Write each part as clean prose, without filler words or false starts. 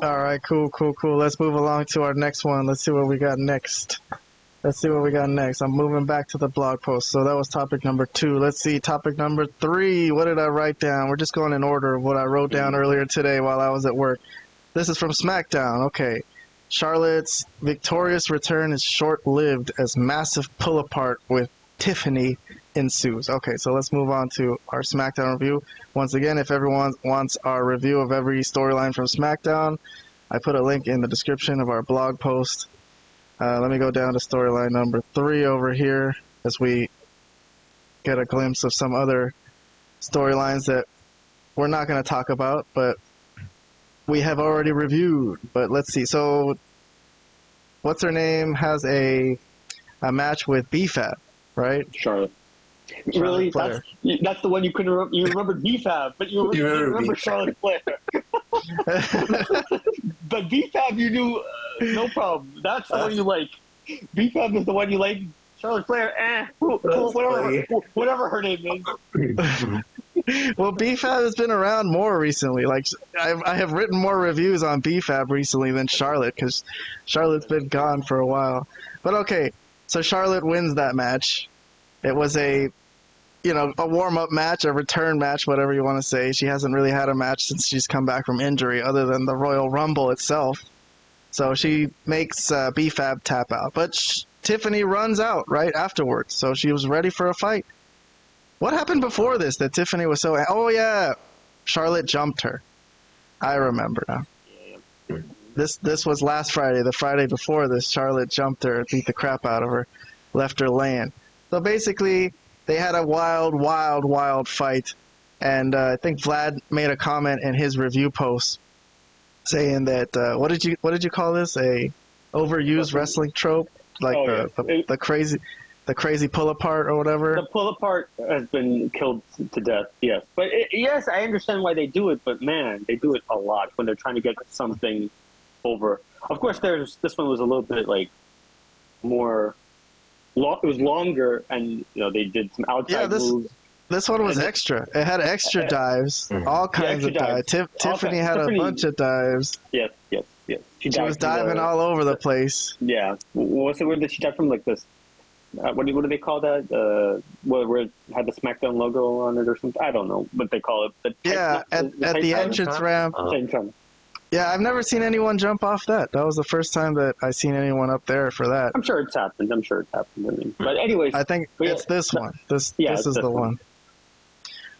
All right, cool. Let's move along to our next one. Let's see what we got next. I'm moving back to the blog post. So that was topic number 2. Let's see, topic number 3. What did I write down? We're just going in order of what I wrote down earlier today while I was at work. This is from Smackdown. Okay. Charlotte's victorious return is short-lived as massive pull-apart with Tiffany ensues. Okay, so let's move on to our SmackDown review. Once again, if everyone wants our review of every storyline from SmackDown, I put a link in the description of our blog post. Let me go down to storyline number 3 over here as we get a glimpse of some other storylines that we're not going to talk about, but we have already reviewed. But let's see. So, what's her name has a match with BFAB, right? Charlotte. Really? That's the one you couldn't remember. You remembered BFAB, but you remember Charlotte Flair. But BFAB you knew, no problem. That's the one you like. BFAB is the one you like. Charlotte Flair, whatever her name is. Well, BFAB has been around more recently. Like, I have written more reviews on BFAB recently than Charlotte, because Charlotte's been gone for a while. But okay, so Charlotte wins that match. It was a warm-up match, a return match, whatever you want to say. She hasn't really had a match since she's come back from injury, other than the Royal Rumble itself. So she makes BFAB tap out. But Tiffany runs out right afterwards, so she was ready for a fight. What happened before this that Tiffany was so... Oh, yeah. Charlotte jumped her. I remember now. This was last Friday. The Friday before this, Charlotte jumped her, beat the crap out of her, left her laying. So basically, they had a wild fight. And I think Vlad made a comment in his review post saying that... what did you call this? A overused wrestling trope? Like the crazy pull apart or whatever. The pull apart has been killed to death. Yes, but yes, I understand why they do it. But man, they do it a lot when they're trying to get something over. Of course, this one was a little bit like more. It was longer, and they did some outside moves. This one was extra. It had extra dives, all kinds of dives. Tiffany had a bunch of dives. Yes. She was diving all over the place. Yeah. What's the word that she dived from? Like this. What do they call that? Where it had the SmackDown logo on it or something? I don't know what they call it. At the entrance ramp. Yeah, I've never seen anyone jump off that. That was the first time that I seen anyone up there for that. I'm sure it's happened. But anyways, I think it's this one. This is the one.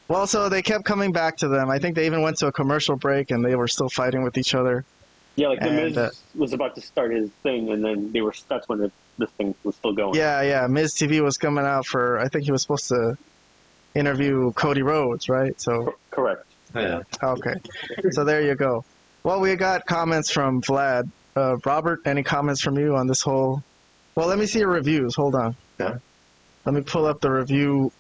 Well, so they kept coming back to them. I think they even went to a commercial break, and they were still fighting with each other. Yeah, like the Miz was about to start his thing, and then that's when this thing was still going. Yeah. Miz TV was coming out for, I think he was supposed to interview Cody Rhodes, right? So correct. Yeah. Okay. So there you go. Well, we got comments from Vlad. Robert, any comments from you on this whole... Well, let me see your reviews. Hold on. Yeah. Let me pull up the review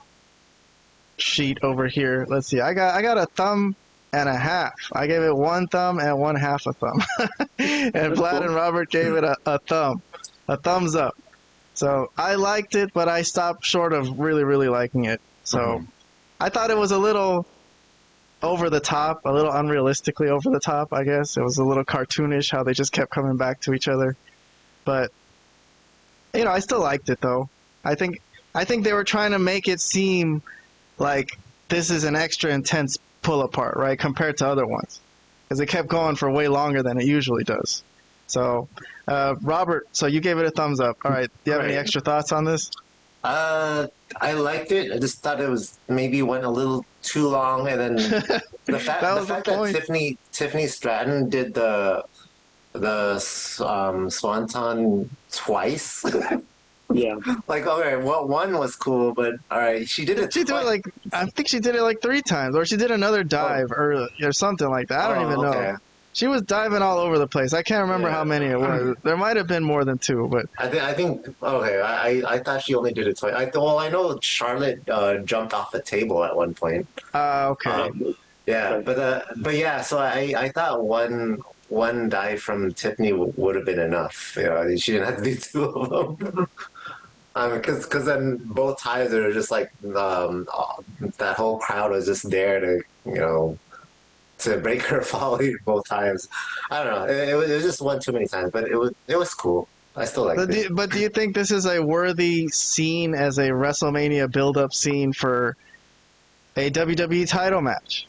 sheet over here. Let's see. I got a thumb and a half. I gave it 1 thumb and 1/2 a thumb. And Vlad and Robert gave it a thumb. A thumbs up. So I liked it, but I stopped short of really, really liking it. So I thought it was a little over the top, a little unrealistically over the top, I guess. It was a little cartoonish how they just kept coming back to each other. But, I still liked it, though. I think they were trying to make it seem like this is an extra intense pull apart, right, compared to other ones. Because it kept going for way longer than it usually does. So, Robert, so you gave it a thumbs up. All right. Do you have any extra thoughts on this? I liked it. I just thought it was maybe went a little too long, and then the fact that Tiffany Stratton did the Swanton twice. Yeah. Like, okay, well, one was cool, but all right, she did it. I think she did it like 3 times, or she did another dive or something like that. I don't even know. She was diving all over the place. I can't remember how many it was. There might have been more than 2, but I think okay. I thought she only did it twice. I know Charlotte jumped off a table at one point. Okay. But yeah. So I thought one dive from Tiffany would have been enough. She didn't have to do 2 of them. Because then both times they were just like that whole crowd was just there to to break her fall both times. I don't know. It was just one too many times, but it was cool. I still like it. But do you think this is a worthy scene as a WrestleMania build-up scene for a WWE title match?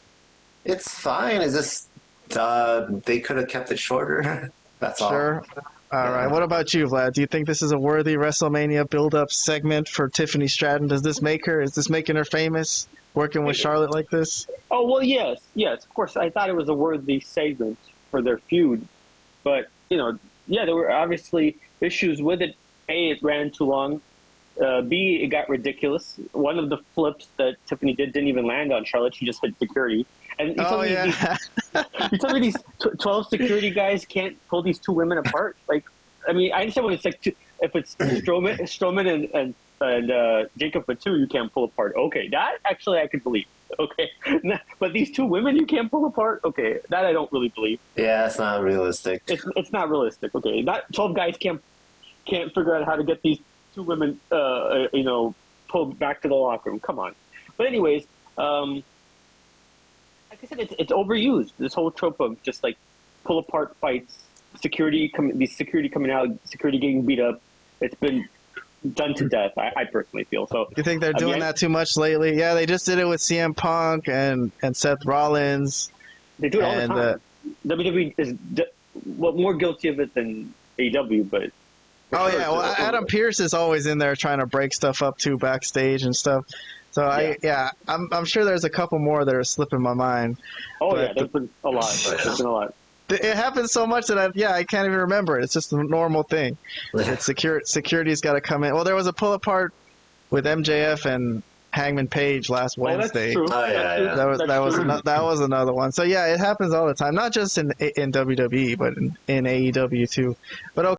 It's fine. It's just they could have kept it shorter. That's all. Sure. All right. What about you, Vlad? Do you think this is a worthy WrestleMania build-up segment for Tiffany Stratton? Is this making her famous, working with Charlotte like this? Oh, well, yes, of course. I thought it was a worthy segment for their feud. But, there were obviously issues with it. A, it ran too long. B, it got ridiculous. One of the flips that Tiffany didn't even land on Charlotte. She just hit security. And you told me these 12 security guys can't pull these two women apart. Like, I mean, I understand when it's like if it's Strowman and Jacob Fatu, you can't pull apart. Okay, that actually I could believe. Okay, but these two women you can't pull apart. Okay, that I don't really believe. Yeah, it's not realistic. It's not realistic. Okay, that 12 guys can't figure out how to get these two women, pulled back to the locker room. Come on. But anyways, like I said, it's overused. This whole trope of just like pull apart fights, security coming out, security getting beat up. It's been done to death. I personally feel so. You think they're doing that too much lately? Yeah, they just did it with CM Punk and Seth Rollins. They do it all the time. WWE is more guilty of it than AEW, but. Adam Pearce is always in there trying to break stuff up too backstage and stuff. So I'm sure there's a couple more that are slipping my mind. Oh, but there's been a lot. There's been a lot. It happens so much that I can't even remember it. It's just a normal thing. Security's got to come in. Well, there was a pull apart with MJF and Hangman Page last Wednesday. That's true. That was another one. So it happens all the time, not just in WWE, but in AEW too. But okay.